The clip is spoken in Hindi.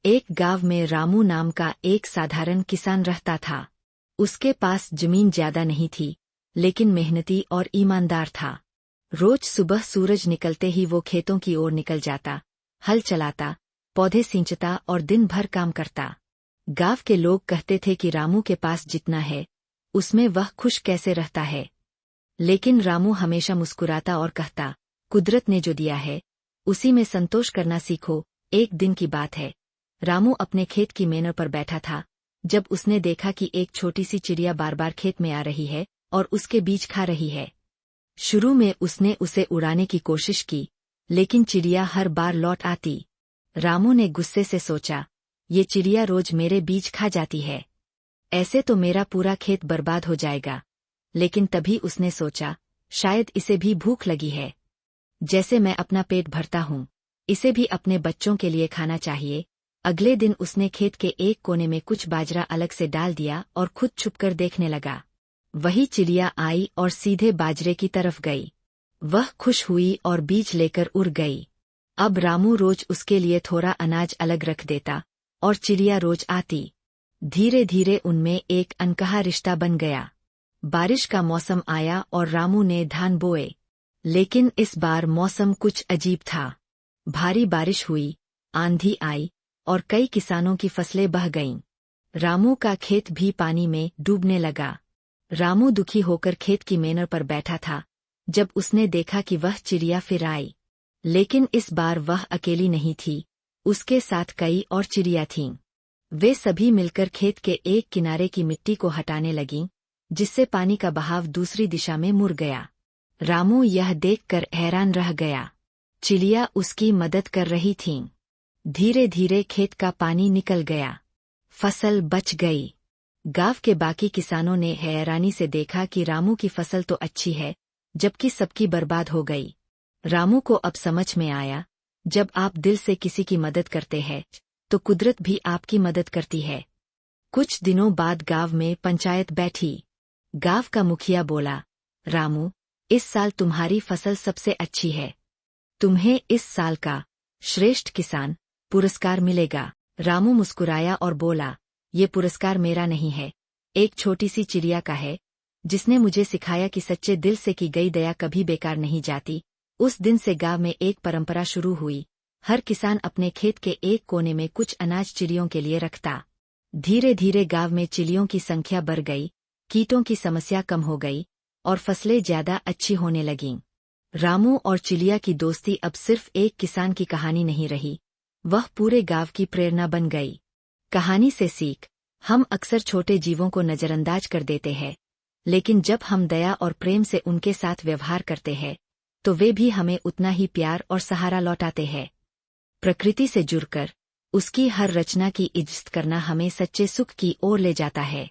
एक गांव में रामू नाम का एक साधारण किसान रहता था। उसके पास जमीन ज्यादा नहीं थी, लेकिन मेहनती और ईमानदार था। रोज सुबह सूरज निकलते ही वो खेतों की ओर निकल जाता, हल चलाता, पौधे सींचता और दिन भर काम करता। गांव के लोग कहते थे कि रामू के पास जितना है, उसमें वह खुश कैसे रहता है। लेकिन रामू हमेशा मुस्कुराता और कहता, कुदरत ने जो दिया है, उसी में संतोष करना सीखो। एक दिन की बात है, रामू अपने खेत की मेड़ पर बैठा था, जब उसने देखा कि एक छोटी सी चिड़िया बार बार खेत में आ रही है और उसके बीज खा रही है। शुरू में उसने उसे उड़ाने की कोशिश की, लेकिन चिड़िया हर बार लौट आती। रामू ने गुस्से से सोचा, ये चिड़िया रोज मेरे बीज खा जाती है, ऐसे तो मेरा पूरा खेत बर्बाद हो जाएगा। लेकिन तभी उसने सोचा, शायद इसे भी भूख लगी है। जैसे मैं अपना पेट भरता हूँ, इसे भी अपने बच्चों के लिए खाना चाहिए। अगले दिन उसने खेत के एक कोने में कुछ बाजरा अलग से डाल दिया और खुद छुपकर देखने लगा। वही चिड़िया आई और सीधे बाजरे की तरफ गई। वह खुश हुई और बीज लेकर उड़ गई। अब रामू रोज उसके लिए थोड़ा अनाज अलग रख देता और चिड़िया रोज आती। धीरे धीरे उनमें एक अनकहा रिश्ता बन गया। बारिश का मौसम आया और रामू ने धान बोए। लेकिन इस बार मौसम कुछ अजीब था। भारी बारिश हुई, आंधी आई और कई किसानों की फसलें बह गईं। रामू का खेत भी पानी में डूबने लगा। रामू दुखी होकर खेत की मेड़ पर बैठा था, जब उसने देखा कि वह चिड़िया फिर आई। लेकिन इस बार वह अकेली नहीं थी, उसके साथ कई और चिड़िया थीं। वे सभी मिलकर खेत के एक किनारे की मिट्टी को हटाने लगीं, जिससे पानी का बहाव दूसरी दिशा में मुड़ गया। रामू यह देखकर हैरान रह गया। चिड़िया उसकी मदद कर रही थीं। धीरे धीरे खेत का पानी निकल गया, फसल बच गई। गांव के बाकी किसानों ने हैरानी से देखा कि रामू की फसल तो अच्छी है, जबकि सबकी बर्बाद हो गई। रामू को अब समझ में आया, जब आप दिल से किसी की मदद करते हैं, तो कुदरत भी आपकी मदद करती है। कुछ दिनों बाद गांव में पंचायत बैठी। गांव का मुखिया बोला, रामू, इस साल तुम्हारी फसल सबसे अच्छी है। तुम्हें इस साल का श्रेष्ठ किसान पुरस्कार मिलेगा। रामू मुस्कुराया और बोला, ये पुरस्कार मेरा नहीं है, एक छोटी सी चिड़िया का है, जिसने मुझे सिखाया कि सच्चे दिल से की गई दया कभी बेकार नहीं जाती। उस दिन से गांव में एक परंपरा शुरू हुई। हर किसान अपने खेत के एक कोने में कुछ अनाज चिड़ियों के लिए रखता। धीरे धीरे गांव में चिड़ियों की संख्या बढ़ गई, कीटों की समस्या कम हो गई और फसलें ज्यादा अच्छी होने लगीं। रामू और चिड़िया की दोस्ती अब सिर्फ एक किसान की कहानी नहीं रही, वह पूरे गांव की प्रेरणा बन गई। कहानी से सीख, हम अक्सर छोटे जीवों को नजरअंदाज कर देते हैं, लेकिन जब हम दया और प्रेम से उनके साथ व्यवहार करते हैं, तो वे भी हमें उतना ही प्यार और सहारा लौटाते हैं। प्रकृति से जुड़कर उसकी हर रचना की इज्जत करना हमें सच्चे सुख की ओर ले जाता है।